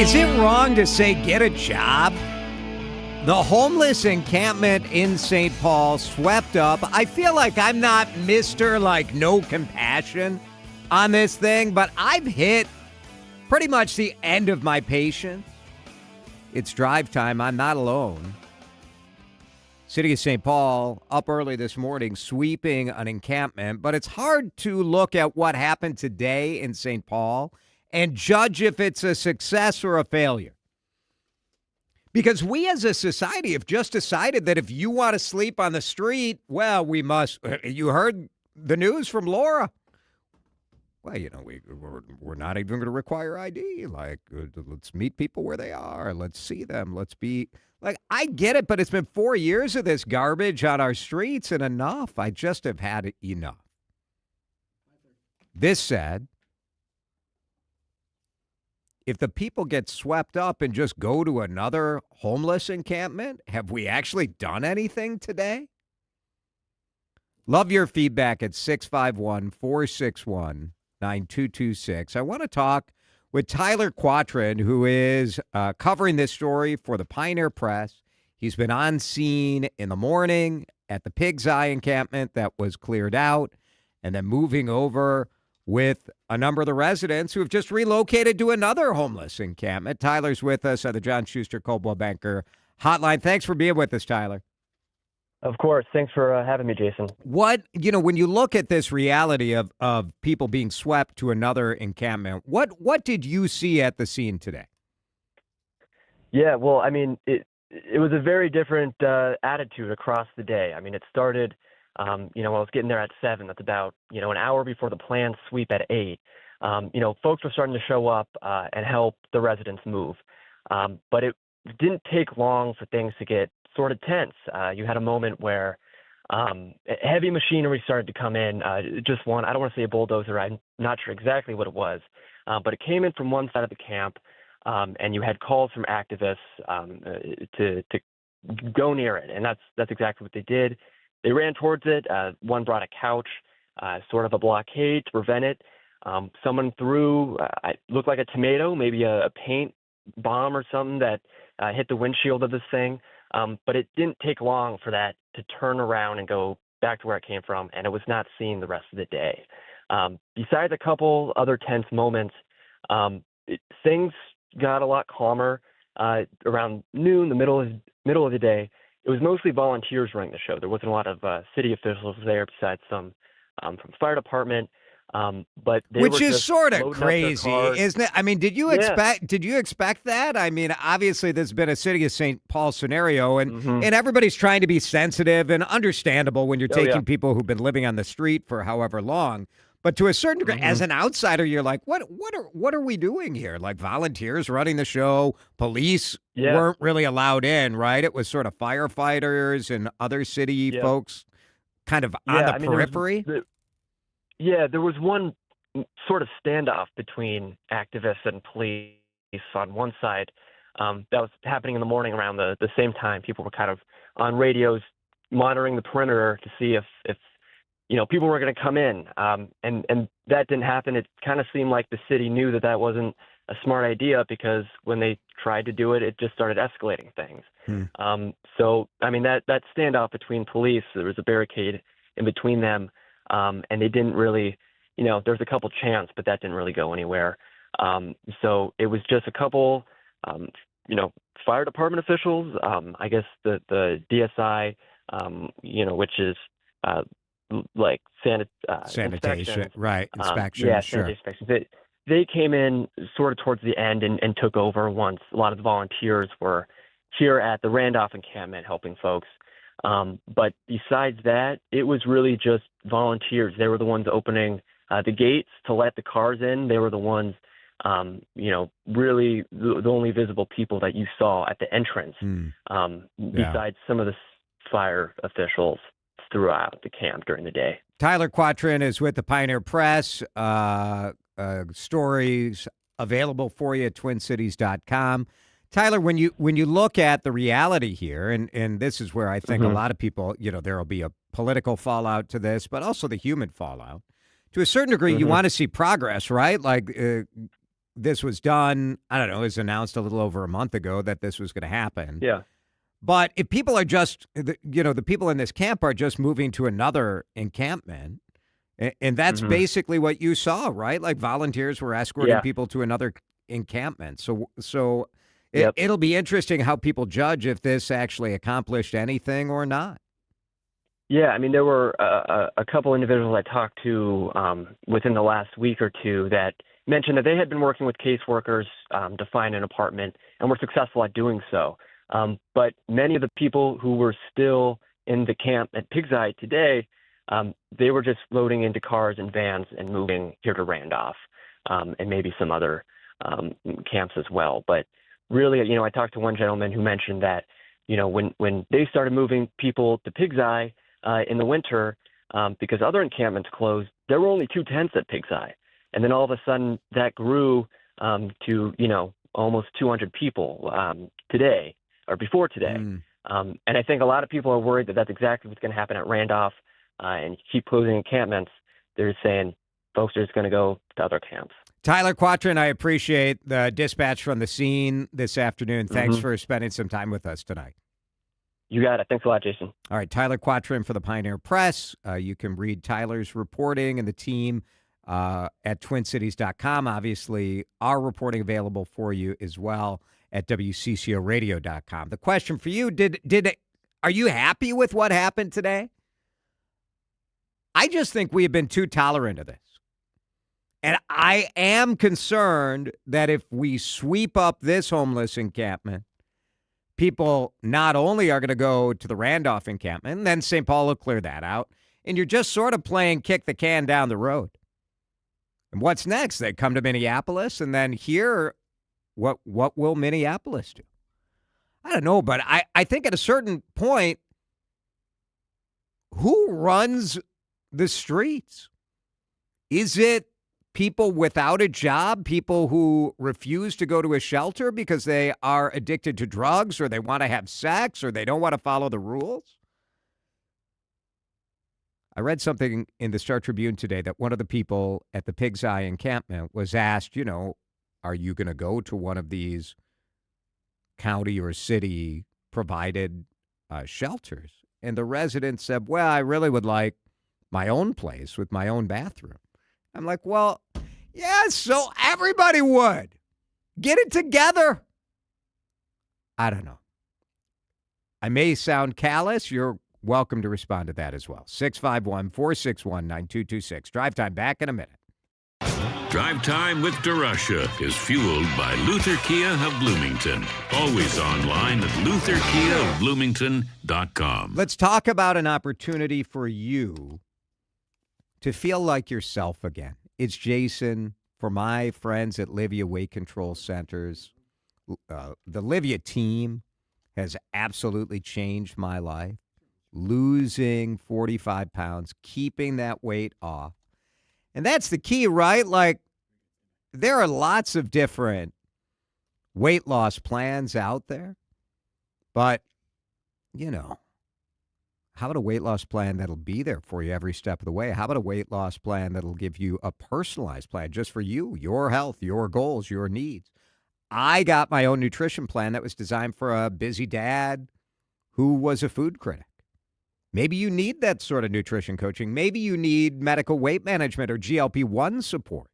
Is it wrong to say get a job? The homeless encampment in St. Paul swept up. I feel like I'm not Mr. No compassion on this thing, but I've hit pretty much the end of my patience. It's drive time. I'm not alone. City of St. Paul up early this morning sweeping an encampment, but it's hard to look at what happened today in St. Paul and judge if it's a success or a failure. Because we as a society have just decided that if you want to sleep on the street, well, we must. You heard the news from Laura. Well, we're not even going to require ID. Let's meet people where they are. Let's see them. Let's be I get it, but it's been 4 years of this garbage on our streets and enough. I just have had enough. This said, if the people get swept up and just go to another homeless encampment, have we actually done anything today? Love your feedback at 651-461-9226. I want to talk with Tyler Quatrin, who is covering this story for the Pioneer Press. He's been on scene in the morning at the Pig's Eye encampment that was cleared out, and then moving over with a number of the residents who have just relocated to another homeless encampment. Tyler's with us on the John Schuster Coldwell Banker Hotline. Thanks for being with us, Tyler. Of course. Thanks for having me, Jason. When you look at this reality of people being swept to another encampment, what did you see at the scene today? Yeah, well, it was a very different attitude across the day. It started, I was getting there at 7. That's about, an hour before the planned sweep at 8. Folks were starting to show up and help the residents move. But it didn't take long for things to get sort of tense. You had a moment where heavy machinery started to come in. Just one, I don't want to say a bulldozer. I'm not sure exactly what it was. But it came in from one side of the camp, and you had calls from activists to go near it. And that's exactly what they did. They ran towards it. One brought a couch, sort of a blockade to prevent it. Someone threw, it looked like a tomato, maybe a paint bomb or something that hit the windshield of this thing. But it didn't take long for that to turn around and go back to where it came from, and it was not seen the rest of the day. Besides a couple other tense moments, things got a lot calmer around noon, the middle of the day. It was mostly volunteers running the show. There wasn't a lot of city officials there besides some from the fire department. But which is sort of crazy, isn't it? Did you expect that? Obviously there's been a City of St. Paul scenario, and everybody's trying to be sensitive and understandable when you're taking people who've been living on the street for however long. But to a certain degree, as an outsider, you're like, what are we doing here? Like volunteers running the show, police weren't really allowed in, right? It was sort of firefighters and other city folks kind of on the periphery. There was one sort of standoff between activists and police on one side that was happening in the morning around the same time. People were kind of on radios monitoring the perimeter to see if people were going to come in. And that didn't happen. It kind of seemed like the city knew that wasn't a smart idea, because when they tried to do it, it just started escalating things. That standoff between police, there was a barricade in between them. And they didn't really, there was a couple chants, but that didn't really go anywhere. So it was just a couple, fire department officials, I guess the DSI, which is sanitation, right? Inspection, sure. Inspections. They came in sort of towards the end and took over once a lot of the volunteers were here at the Randolph encampment helping folks. But besides that, it was really just volunteers. They were the ones opening the gates to let the cars in. They were the ones, really the only visible people that you saw at the entrance, besides some of the fire officials throughout the camp during the day. Tyler Quatrin is with the Pioneer Press. Stories available for you at twincities.com. Tyler, when you look at the reality here, and this is where I think a lot of people, there will be a political fallout to this, but also the human fallout. To a certain degree, you want to see progress, right? this was done, I don't know, it was announced a little over a month ago that this was going to happen. Yeah. But if people are just, the people in this camp are just moving to another encampment, and that's basically what you saw, right? Like volunteers were escorting people to another encampment. So it'll be interesting how people judge if this actually accomplished anything or not. Yeah, I mean, there were a couple individuals I talked to within the last week or two that mentioned that they had been working with caseworkers to find an apartment and were successful at doing so. But many of the people who were still in the camp at Pig's Eye today, they were just loading into cars and vans and moving here to Randolph and maybe some other camps as well. But really, I talked to one gentleman who mentioned that, when they started moving people to Pig's Eye in the winter, because other encampments closed, there were only 2 tents at Pig's Eye. And then all of a sudden that grew to, almost 200 people today or before today. And I think a lot of people are worried that that's exactly what's going to happen at Randolph and keep closing encampments. They're saying folks are just going to go to other camps. Tyler Quatrin, I appreciate the dispatch from the scene this afternoon. Thanks for spending some time with us tonight. You got it. Thanks a lot, Jason. All right, Tyler Quatrin for the Pioneer Press. You can read Tyler's reporting and the team at twincities.com. Obviously, our reporting available for you as well at WCCOradio.com. The question for you, are you happy with what happened today? I just think we have been too tolerant of this. And I am concerned that if we sweep up this homeless encampment, people not only are going to go to the Randolph encampment, and then St. Paul will clear that out, and you're just sort of playing kick the can down the road. And what's next? They come to Minneapolis, and then here, what will Minneapolis do? I don't know, but I think at a certain point, who runs the streets? Is it people without a job, people who refuse to go to a shelter because they are addicted to drugs or they want to have sex or they don't want to follow the rules? I read something in the Star Tribune today that one of the people at the Pig's Eye encampment was asked, are you going to go to one of these county or city provided shelters? And the resident said, well, I really would like my own place with my own bathroom. I'm like, well, yeah, so everybody would. Get it together. I don't know. I may sound callous. You're welcome to respond to that as well. 651-461-9226. Drive time back in a minute. Drive Time with DeRusha is fueled by Luther Kia of Bloomington. Always online at lutherkiaofbloomington.com. Let's talk about an opportunity for you to feel like yourself again. It's Jason for my friends at Livia Weight Control Centers. The Livia team has absolutely changed my life. Losing 45 pounds, keeping that weight off. And that's the key, right? Like, there are lots of different weight loss plans out there. But, how about a weight loss plan that'll be there for you every step of the way? How about a weight loss plan that'll give you a personalized plan just for you, your health, your goals, your needs? I got my own nutrition plan that was designed for a busy dad who was a food critic. Maybe you need that sort of nutrition coaching. Maybe you need medical weight management or GLP-1 support.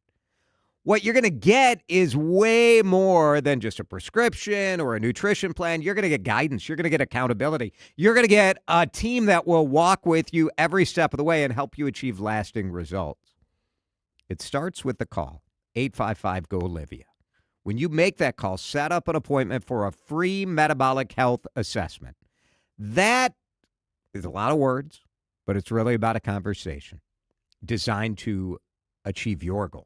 What you're going to get is way more than just a prescription or a nutrition plan. You're going to get guidance. You're going to get accountability. You're going to get a team that will walk with you every step of the way and help you achieve lasting results. It starts with the call, 855-GO-LIVIA. When you make that call, set up an appointment for a free metabolic health assessment. That is a lot of words, but it's really about a conversation designed to achieve your goals.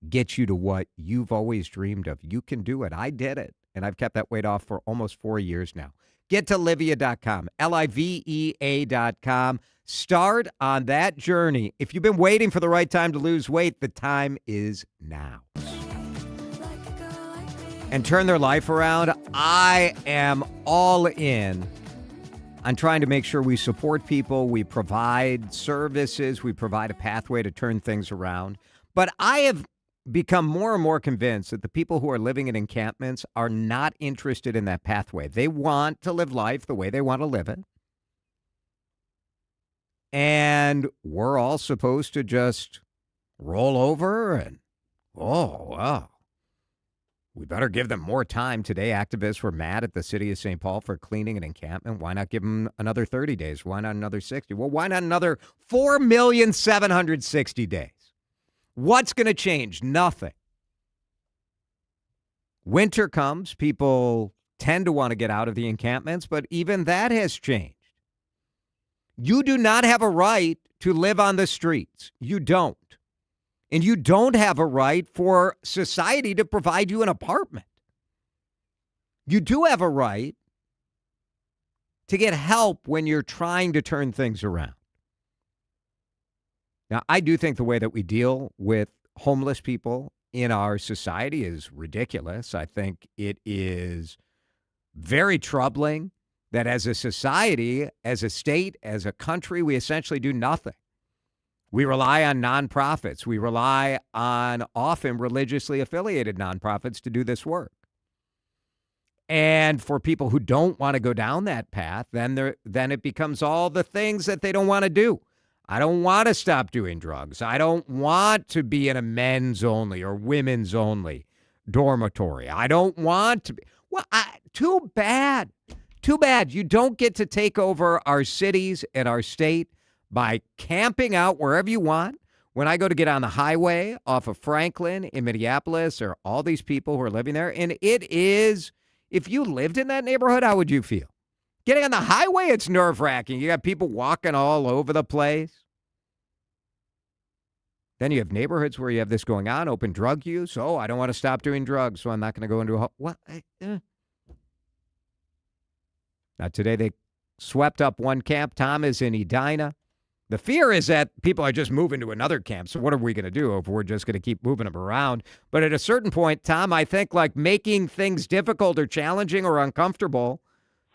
Get you to what you've always dreamed of. You can do it. I did it, and I've kept that weight off for almost 4 years now. Get to Livea.com, LIVEA.com. Start on that journey. If you've been waiting for the right time to lose weight, the time is now. And turn their life around. I am all in on trying to make sure we support people, we provide services, we provide a pathway to turn things around. But I have become more and more convinced that the people who are living in encampments are not interested in that pathway. They want to live life the way they want to live it. And we're all supposed to just roll over and, oh, wow. We better give them more time. Today, activists were mad at the city of St. Paul for cleaning an encampment. Why not give them another 30 days? Why not another 60? Well, why not another 4,760,000 days? What's going to change? Nothing. Winter comes. People tend to want to get out of the encampments, but even that has changed. You do not have a right to live on the streets. You don't. And you don't have a right for society to provide you an apartment. You do have a right to get help when you're trying to turn things around. Now, I do think the way that we deal with homeless people in our society is ridiculous. I think it is very troubling that as a society, as a state, as a country, we essentially do nothing. We rely on nonprofits. We rely on often religiously affiliated nonprofits to do this work. And for people who don't want to go down that path, then it becomes all the things that they don't want to do. I don't want to stop doing drugs. I don't want to be in a men's only or women's only dormitory. I don't want to be. Well, too bad. Too bad. You don't get to take over our cities and our state by camping out wherever you want. When I go to get on the highway off of Franklin in Minneapolis, there are all these people who are living there. And it is, if you lived in that neighborhood, how would you feel? Getting on the highway, it's nerve-wracking. You got people walking all over the place. Then you have neighborhoods where you have this going on, open drug use. Oh, I don't want to stop doing drugs, so I'm not going to go into a... What? Now, today they swept up one camp. Tom is in Edina. The fear is that people are just moving to another camp. So what are we going to do if we're just going to keep moving them around? But at a certain point, Tom, I think like making things difficult or challenging or uncomfortable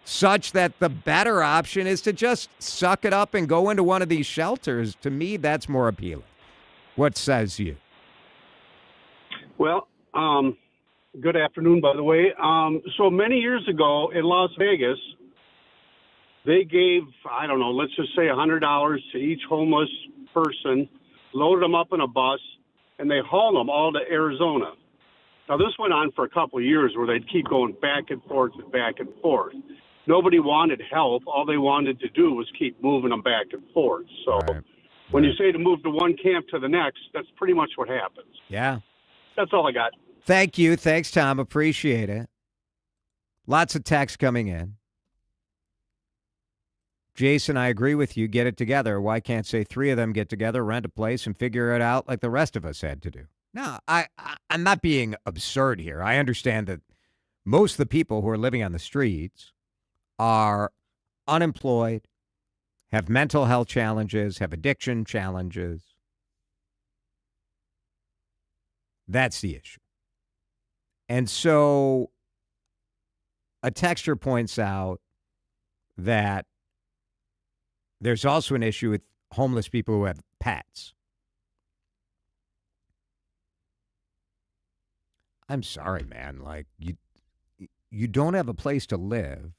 such that the better option is to just suck it up and go into one of these shelters. To me, that's more appealing. What says you? Well, good afternoon, by the way. So many years ago in Las Vegas, they gave, I don't know, let's just say $100 to each homeless person, loaded them up in a bus, and they hauled them all to Arizona. Now, this went on for a couple of years where they'd keep going back and forth and back and forth. Nobody wanted help. All they wanted to do was keep moving them back and forth. So when you say to move to one camp to the next, that's pretty much what happens. Yeah. That's all I got. Thank you. Thanks, Tom. Appreciate it. Lots of texts coming in. Jason, I agree with you. Get it together. Why can't, say, three of them get together, rent a place, and figure it out like the rest of us had to do? No, I'm not being absurd here. I understand that most of the people who are living on the streets are unemployed, have mental health challenges, have addiction challenges. That's the issue. And so a texter points out that there's also an issue with homeless people who have pets. I'm sorry, man. Like, you don't have a place to live,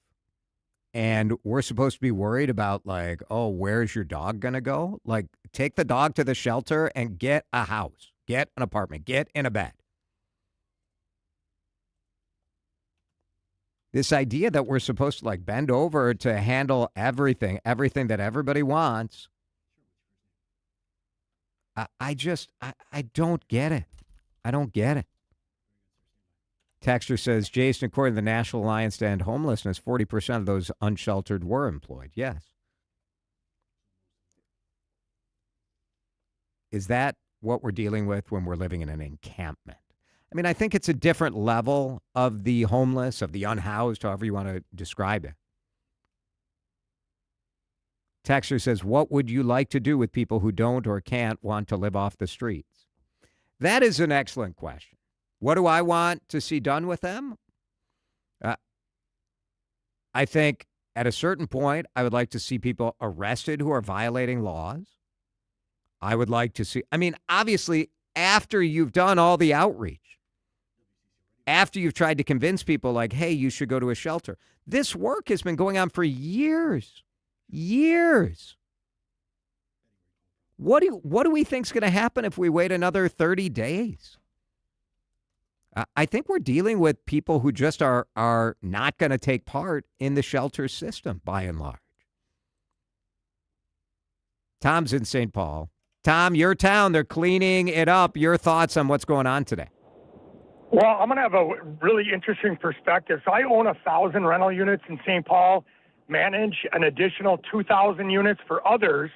and we're supposed to be worried about, like, oh, where's your dog going to go? Like, take the dog to the shelter and get a house, get an apartment, get in a bed. This idea that we're supposed to, like, bend over to handle everything that everybody wants. I don't get it. I don't get it. Texter says, Jason, according to the National Alliance to End Homelessness, 40% of those unsheltered were employed. Yes. Is that what we're dealing with when we're living in an encampment? I mean, I think it's a different level of the homeless, of the unhoused, however you want to describe it. Texter says, what would you like to do with people who don't or can't want to live off the streets? That is an excellent question. What do I want to see done with them? I think at a certain point, I would like to see people arrested who are violating laws. I would like to see, I mean, obviously, after you've done all the outreach, after you've tried to convince people like, hey, you should go to a shelter. This work has been going on for years. Years. What do we think is going to happen if we wait another 30 days? I think we're dealing with people who just are not going to take part in the shelter system, by and large. Tom's in St. Paul. Tom, your town, they're cleaning it up. Your thoughts on what's going on today? Well, I'm going to have a really interesting perspective. So I own 1,000 rental units in St. Paul, manage an additional 2,000 units for others.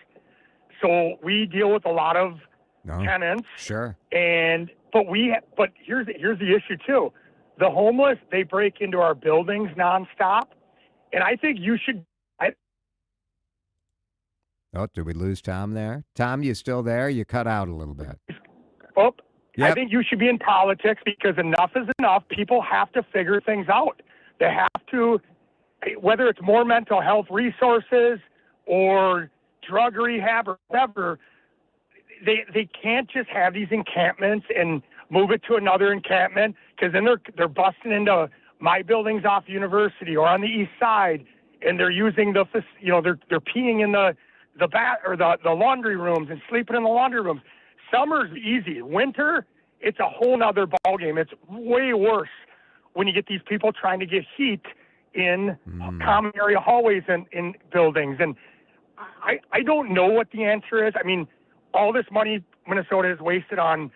So we deal with a lot of tenants. Sure. But here's the issue too. The homeless, they break into our buildings nonstop. And I think you should. Oh, did we lose Tom there? Tom, you still there? You cut out a little bit. Oh, yep. I think you should be in politics because enough is enough. People have to figure things out. They have to, whether it's more mental health resources or drug rehab or whatever, they can't just have these encampments and move it to another encampment because then they're busting into my buildings off University or on the east side and they're using they're peeing in the bath or the laundry rooms and sleeping in the laundry rooms. Summer's easy. Winter, it's a whole nother ballgame. It's way worse when you get these people trying to get heat in common area hallways and in buildings. And I don't know what the answer is. I mean, all this money Minnesota has wasted on,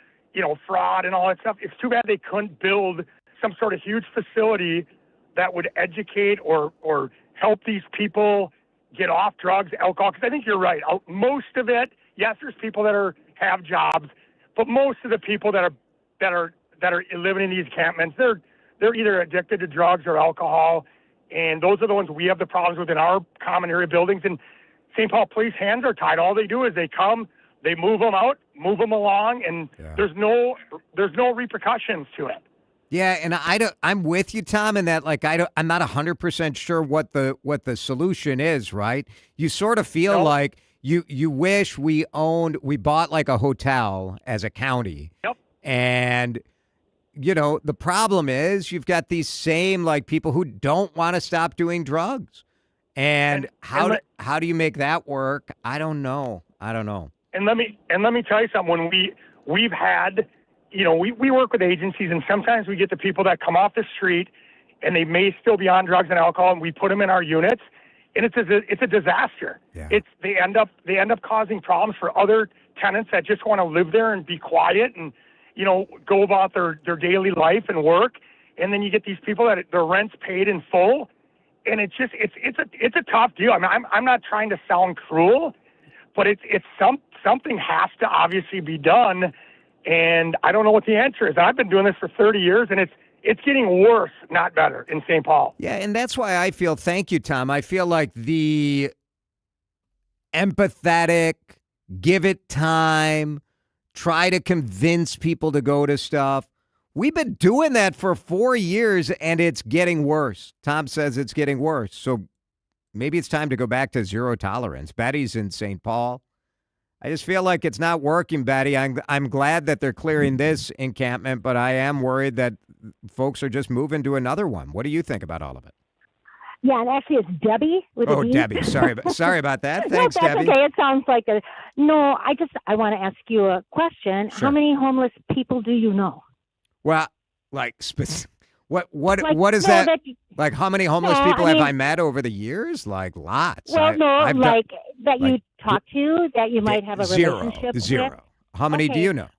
fraud and all that stuff. It's too bad they couldn't build some sort of huge facility that would educate or help these people get off drugs, alcohol. Because I think you're right. Most of it, yes, there's people that have jobs, but most of the people that are living in these encampments, they're either addicted to drugs or alcohol, and those are the ones we have the problems with in our common area buildings. And St. Paul Police hands are tied. All they do is they come, they move them out, move them along, and there's no repercussions to it. Yeah, and I'm with you, Tom, in that I'm not 100% sure what the solution is, right? You sort of feel like you wish we bought like a hotel as a county. Yep. And the problem is you've got these same people who don't want to stop doing drugs. And how do you make that work? I don't know. And let me tell you something. When we've had, we work with agencies, and sometimes we get the people that come off the street, and they may still be on drugs and alcohol, and we put them in our units, and it's a disaster. Yeah. They end up causing problems for other tenants that just want to live there and be quiet and go about their daily life and work, and then you get these people that their rent's paid in full, and it's a tough deal. I mean, I'm not trying to sound cruel, but something has to obviously be done, and I don't know what the answer is. I've been doing this for 30 years, and it's getting worse, not better, in St. Paul. Yeah, and that's why I feel, thank you, Tom, I feel like the empathetic, give it time, try to convince people to go to stuff. We've been doing that for 4 years, and it's getting worse. Tom says it's getting worse. So maybe it's time to go back to zero tolerance. Betty's in St. Paul. I just feel like it's not working, Betty. I'm glad that they're clearing this encampment, but I am worried that folks are just moving to another one. What do you think about all of it? Yeah, and actually it's Debbie with a D. Debbie. Sorry about that. Thanks, no, that's Debbie. Okay. It sounds like no, I want to ask you a question. Sure. How many homeless people do you know? Well, what is that? Like, how many homeless people have I met over the years? Like, lots. Well, that you talk to, that you might have a relationship with. Zero. How many do you know?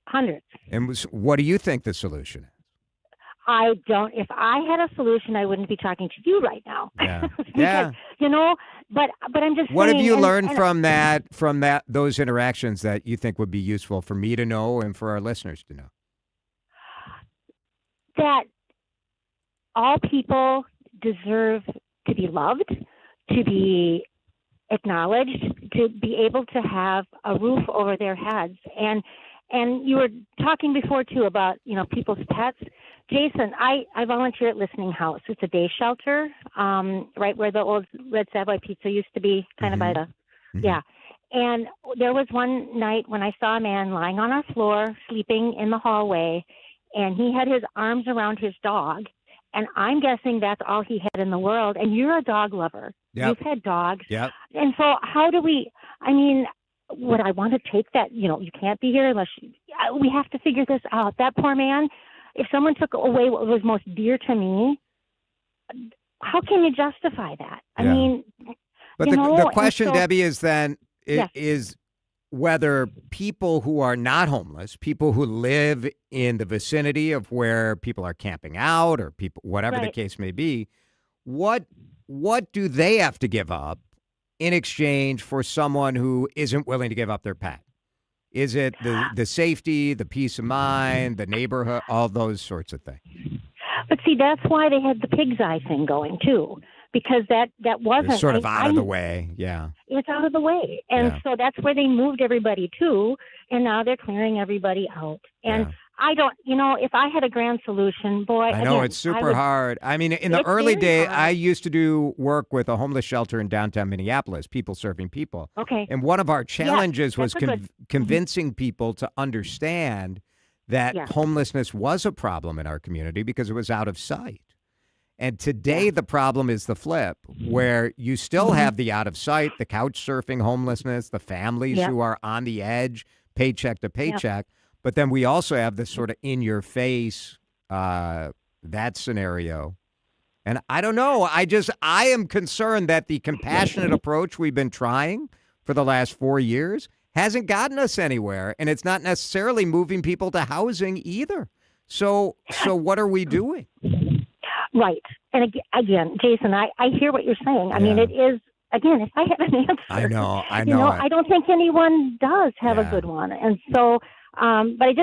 Hundreds. And what do you think the solution is? I don't. If I had a solution, I wouldn't be talking to you right now. Yeah. Because, but I'm just. What saying, have you learned from those interactions that you think would be useful for me to know and for our listeners to know? That all people deserve to be loved, to be acknowledged, to be able to have a roof over their heads. And you were talking before too about, people's pets. Jason, I volunteer at Listening House. It's a day shelter, right where the old Red Savoy Pizza used to be, kind of by the, yeah. And there was one night when I saw a man lying on our floor, sleeping in the hallway, and he had his arms around his dog. And I'm guessing that's all he had in the world. And you're a dog lover. Yep. You've had dogs. Yep. And so how do we, I mean, would I want to take that? You can't be here unless we have to figure this out. That poor man, if someone took away what was most dear to me, how can you justify that? I mean, but the question, so, Debbie, is then yes. is whether people who are not homeless, people who live in the vicinity of where people are camping out or people, whatever the case may be, what do they have to give up in exchange for someone who isn't willing to give up their pet? Is it the safety, the peace of mind, the neighborhood, all those sorts of things? But see, that's why they had the pig's eye thing going too, because that wasn't it's sort of out of the way. Yeah, it's out of the way, and so that's where they moved everybody to, and now they're clearing everybody out. And I don't, if I had a grand solution, boy, I know it's super hard. I mean, in the early days, I used to do work with a homeless shelter in downtown Minneapolis, people serving people. Okay, and one of our challenges was convincing people to understand that homelessness was a problem in our community because it was out of sight. And today the problem is the flip, where you still have the out of sight, the couch surfing homelessness, the families who are on the edge, paycheck to paycheck. But then we also have this sort of in your face, that scenario. And I don't know. I am concerned that the compassionate approach we've been trying for the last 4 years hasn't gotten us anywhere, and it's not necessarily moving people to housing either. So what are we doing? Right. And again, Jason, I hear what you're saying. I mean, it is, again, if I had an answer. I know. I don't think anyone does have a good one. And so, but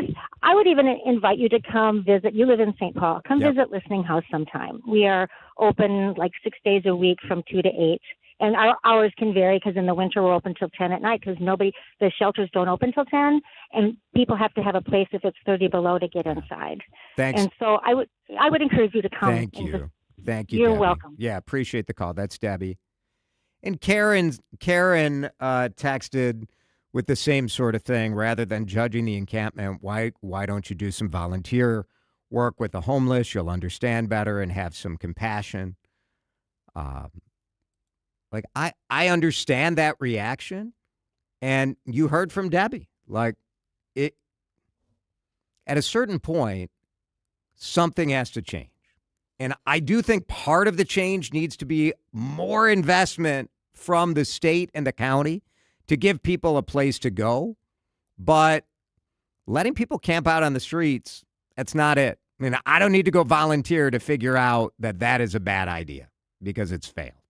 I would even invite you to come visit. You live in St. Paul. Come visit Listening House sometime. We are open like 6 days a week from 2 to 8. And our hours can vary because in the winter we're open till 10 at night because the shelters don't open till 10, and people have to have a place if it's 30 below to get inside. Thanks. And so I would encourage you to come. Thank you. Thank you. You're Debbie. welcome. Yeah, appreciate the call. That's Debbie. And Karen texted with the same sort of thing. Rather than judging the encampment, why don't you do some volunteer work with the homeless? You'll understand better and have some compassion. Like, I understand that reaction, and you heard from Debbie. Like, at a certain point, something has to change. And I do think part of the change needs to be more investment from the state and the county to give people a place to go. But letting people camp out on the streets, that's not it. I mean, I don't need to go volunteer to figure out that is a bad idea because it's failed.